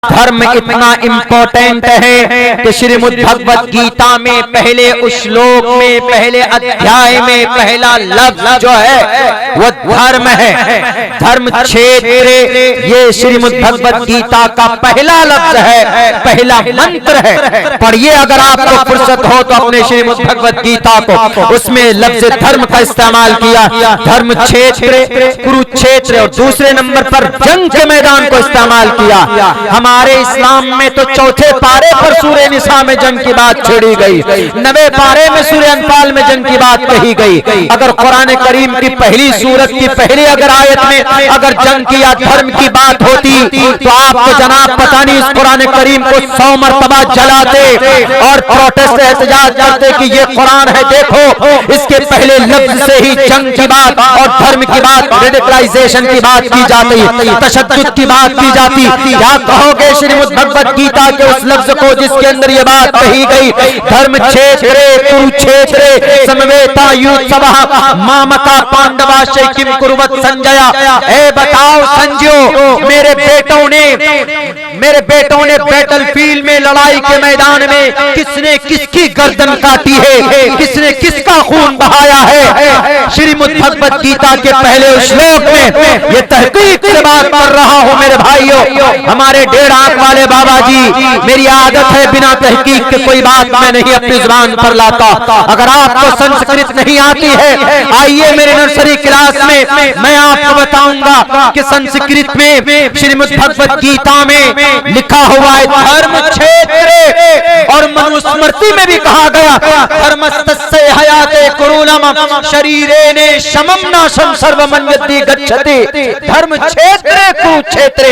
धर्म इतना इम्पोर्टेंट है कि श्रीमद् भगवत गीता में पहले श्लोक में पहले अध्याय में पहला लफ्ज जो है वो धर्म है। धर्म क्षेत्र ये श्रीमद् भगवत गीता का पहला लफ्ज है, पहला मंत्र है। पढ़िए अगर आपको फुर्सत हो तो अपने श्रीमद् भगवत गीता को, उसमें लफ्ज धर्म का इस्तेमाल किया। धर्म क्षेत्र कुरुक्षेत्र और दूसरे नंबर पर जंग के मैदान को इस्तेमाल किया। हमारे इस्लाम में तो चौथे पारे पर सूरह निसा में जंग की बात छेड़ी गई, 9वें पारे में सूरह अनफाल में जंग की बात कही गई। अगर कुरान करीम की पहली सूरत की पहली अगर आयत में अगर जंग की या धर्म की बात होती तो आपको जनाब पता नहीं इस कुरान करीम को 100 मरतबा जलाते और प्रोटेस्ट एहतजाज करते कि ये कुरान है, देखो इसके पहले लफ्ज से ही जंग की बात और धर्म की बात, रेडिकलाइजेशन की बात की जाती, तशद्दुद की बात की जाती। क्या कहोगे श्रीमद् भगवत गीता के उस लफ्ज को जिसके अंदर ये बात कही गई? धर्म क्षेत्र कुरुक्षेत्र समवेता युत्सवः मामका पांडवा किम कुर्वत संजया। ए बताओ संजयो, मेरे बेटों ने बैटलफील्ड में लड़ाई के मैदान में किसने किसकी गर्दन काटी है, किसने किसका खून बहाया है? श्रीमद् भगवत गीता के पहले श्लोक में ये तहकीक से बात कर रहा हूं मेरे भाइयों। हमारे 1.5 आंख वाले बाबा जी, मेरी आदत है बिना तहकीक के कोई बात मैं नहीं अपनी जुबान पर लाता। अगर आपको संस्कृत नहीं आती है, आइए मेरे नर्सरी क्लास में मैं आपको बताऊंगा कि संस्कृत में श्रीमद् भगवत गीता में लिखा हुआ है धर्म क्षेत्र, और मनुस्मृति में भी कहा गया धर्मस्तस्य हयाते कुरूलम शरीरेण शमम नाशम सर्वमन्यति गच्छति। धर्म क्षेत्र कुक्षेत्र,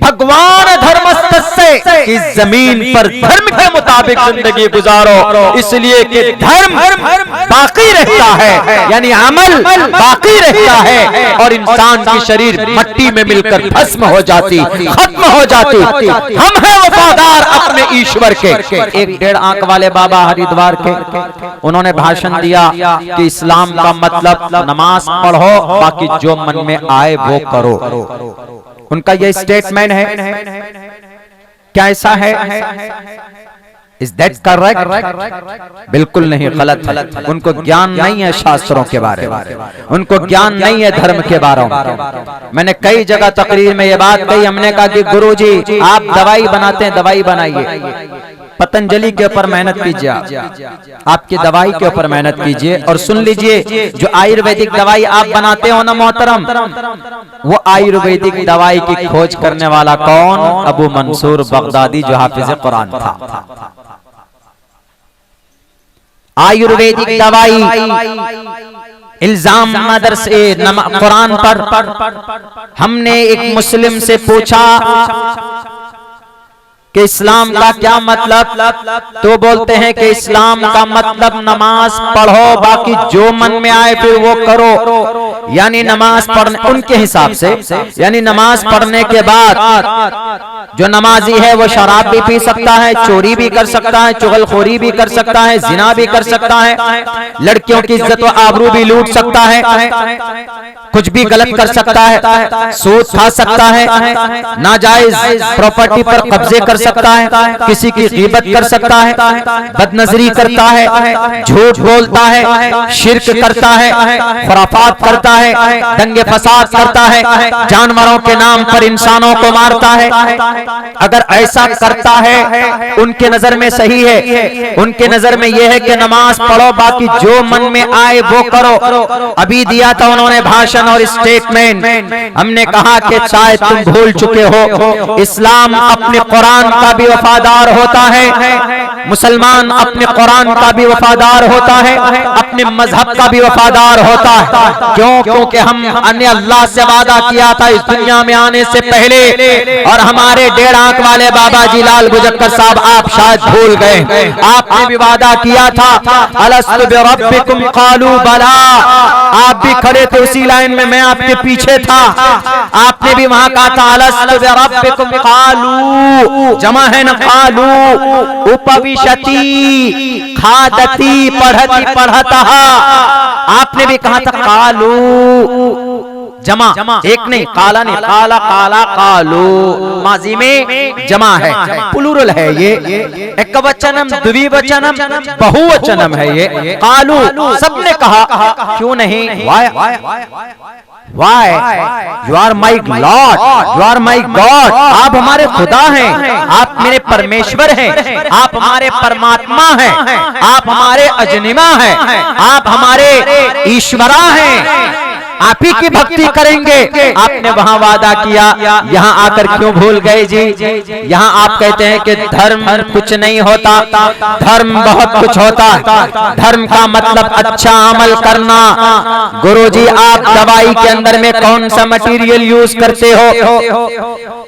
भगवान धर्मस्तस्य इस जमीन पर धर्म के मुताबिक जिंदगी गुजारो, इसलिए कि धर्म बाकी रहता है, यानी अमल बाकी रहता है और इंसान की शरीर मट्टी में मिलकर भस्म हो जाती, खत्म हो जाती। हम हैं वफादार अपने ईश्वर के। एक 1.5 आंख वाले बाबा हरिद्वार के, उन्होंने भाषण दिया कि इस्लाम का मतलब नमाज पढ़ो, बाकी जो मन में आए वो करो। उनका यह स्टेटमेंट है, क्या ऐसा है? Is that correct? बिल्कुल नहीं, गलत। उनको ज्ञान नहीं है शास्त्रों के बारे में, उनको ज्ञान नहीं है धर्म के बारे में। मैंने कई जगह तकरीर में ये बात कही, हमने कहा कि गुरुजी आप दवाई बनाते हैं, दवाई बनाइए, पतंजलि के ऊपर मेहनत कीजिए, आपकी दवाई के ऊपर मेहनत कीजिए। और सुन लीजिए, जो आयुर्वेदिक दवाई आप बनाते हो ना मोहतरम, वो आयुर्वेदिक दवाई की खोज करने वाला कौन? अबू मंसूर बगदादी, जो हाफिज कुरान था। आयुर्वेदिक दवाई इल्जाम मदरसे कुरान पर। हमने एक मुस्लिम से पूछा कि इस्लाम का क्या मतलब, तो बोलते हैं कि इस्लाम का मतलब नमाज पढ़ो, बाकी जो मन में आए फिर वो करो। यानी नमाज पढ़ने उनके हिसाब से, यानी नमाज पढ़ने के बाद जो नमाजी है वो शराब भी पी सकता है, चोरी भी कर सकता है, चुगलखोरी भी कर सकता है, जिना भी कर सकता है, लड़कियों की इज्जत व आबरू भी लूट सकता है, कुछ भी गलत कर सकता है, सूद खा सकता है, नाजायज प्रॉपर्टी पर कब्जे कर सकता है, किसी की गीबत कर सकता है, बदनजरी करता है, झूठ बोलता है, शिर्क करता है, खुराफात करता है, दंगे फसाद करता है, जानवरों के नाम पर इंसानों को मारता है। अगर ऐसा करता है उनके नजर में सही है, उनके नजर में यह है कि नमाज पढ़ो, बाकी जो मन में आए वो करो। अभी दिया था उन्होंने भाषण और स्टेटमेंट। हमने कहा कि शायद तुम भूल चुके हो, इस्लाम अपने कुरान का भी वफादार होता है, मुसलमान अपने कुरान का भी वफादार होता है, अपने मजहब का भी वफादार होता है। क्यों? क्योंकि हमने अल्लाह से वादा किया था इस दुनिया में आने से पहले, और हमारे 1.5 आंख वाले बाबा जी लाल गुजक्कर साहब, आप शायद भूल गए, आपने भी वादा किया था अलस्तु बिरब्बिकुम कालू बला। आप भी खड़े थे उसी लाइन में, मैं आपके पीछे था, आपने भी वहां कहा था अलस्तु बिरब्बिकुम कालू, जमा है न कालू, उपविशति खादती पढ़ती पढ़ता, आपने भी कहा था कालू, जमा, एक नहीं, काला नहीं, काला काला कालू, माजी में जमा है, प्लूरल है ये, एकवचनम द्विवचनम बहुवचनम है ये। कालू सबने कहा, क्यों नहीं? Why? You are my Lord, you are my God। आप हमारे खुदा हैं, आप मेरे परमेश्वर हैं, आप हमारे परमात्मा हैं, आप हमारे अजनिमा हैं, आप हमारे ईश्वरा हैं, आप ही की भक्ति करेंगे। आपने वहां वादा किया, यहाँ आकर क्यों भूल गए जी? यहाँ आप कहते हैं कि धर्म कुछ नहीं होता, धर्म बहुत कुछ होता है। धर्म का मतलब अच्छा अमल करना। गुरुजी, आप दवाई के अंदर में कौन सा मटेरियल यूज करते हो?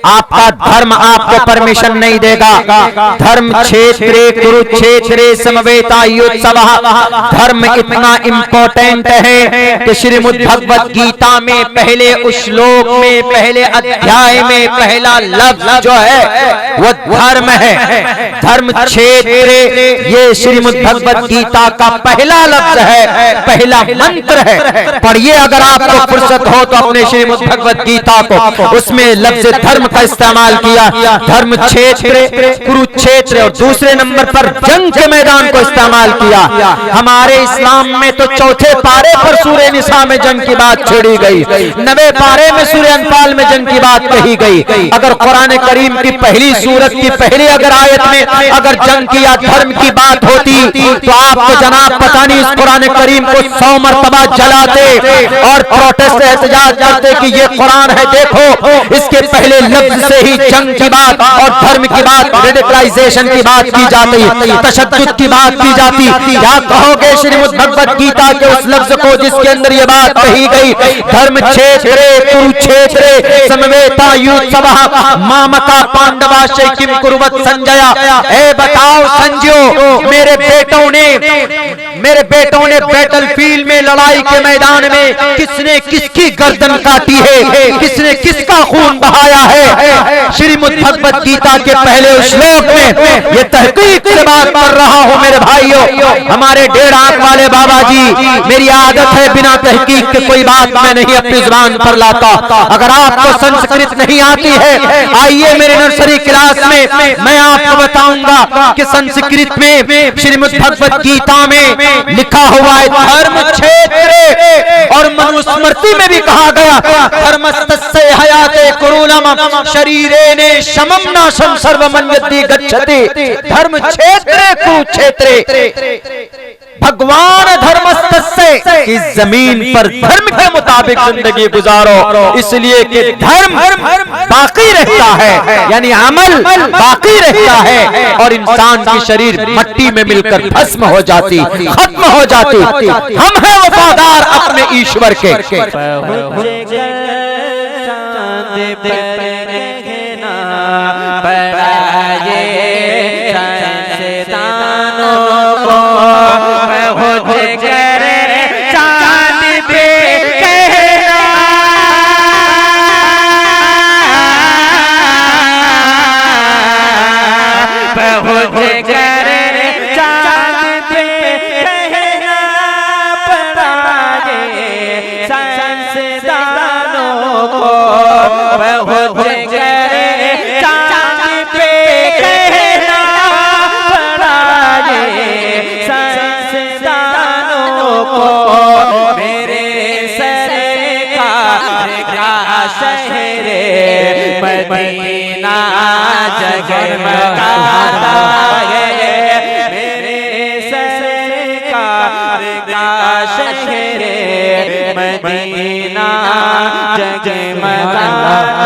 आपका धर्म आपको परमिशन नहीं देगा। धर्म क्षेत्रे कुरुक्षेत्रे समवेतायुत्सवः। धर्म इतना इम्पोर्टेंट है कि श्रीमद् भगवत गीता में पहले उस श्लोक में पहले अध्याय में पहला लफ्ज जो है वो धर्म है। धर्म क्षेत्रे, ये श्रीमद् भगवत गीता का पहला लफ्ज है, पहला मंत्र है। पढ़िए अगर आपको फुर्सत हो तो अपने श्रीमद् भगवत गीता को, उसमें लफ्ज धर्म का इस्तेमाल किया। धर्म क्षेत्र कुरुक्षेत्र, और दूसरे नंबर पर जंग के मैदान को इस्तेमाल किया। हमारे इस्लाम में तो चौथे पारे पर सूरह निसा में जंग की बात छेड़ी गई, 9वें पारे में सूरह अनफाल में जंग की बात कही गई। अगर कुरान करीम की पहली सूरत की पहली अगर आयत में अगर जंग की या धर्म की बात होती तो आपको जनाब पता नहीं इस कुरान करीम को 100 मरतबा जलाते और प्रोटेस्ट एहतजाज करते कि ये कुरान है, देखो इसके पहले लफ्ज से ही जंग की बात और धर्म की बात, रेडिकलाइजेशन की बात की जाती, तशद्दुद की बात की जाती। क्या कहोगे श्रीमद् भगवत गीता के उस लफ्ज को जिसके अंदर ये बात कही गई? धर्म क्षेत्रे कुरुक्षेत्रे समवेतायुत्सवः मामका पांडवाश्चै किम कुर्वत संजया। ए बताओ संजयो, मेरे बेटों ने बैटलफील्ड में लड़ाई के मैदान में किसने किसकी गर्दन काटी है, किसने किसका खून बहाया है? श्रीमद् भगवत गीता के पहले श्लोक में ये तहकीक से बात कर रहा हूं मेरे भाइयों। हमारे 1.5 आंख वाले बाबा जी, मेरी आदत है बिना तहकीक के कोई बात मैं नहीं अपनी जुबान पर लाता। अगर आपको संस्कृत नहीं आती है, आइए मेरे नर्सरी क्लास में मैं आपको बताऊंगा कि संस्कृत में श्रीमद् भगवत गीता में लिखा हुआ है धर्म क्षेत्र, और मनुस्मृति में भी कहा गया धर्मस्तस्य हयाते कुरूलम शरीरेणे शमम नाशम सर्वमन्यति गच्छति। धर्म क्षेत्र कुरुक्षेत्रे, भगवान धर्मस्तस्य, इस जमीन पर धर्म के मुताबिक जिंदगी गुजारो, इसलिए कि धर्म बाकी रहता है, यानी अमल बाकी रहता है, और इंसान की शरीर मट्टी में मिलकर भस्म हो जाती, खत्म हो जाती। हम हैं वफादार अपने ईश्वर के। मदीना जगमगाता है, मेरे सरकार का शहर मदीना जगमगाता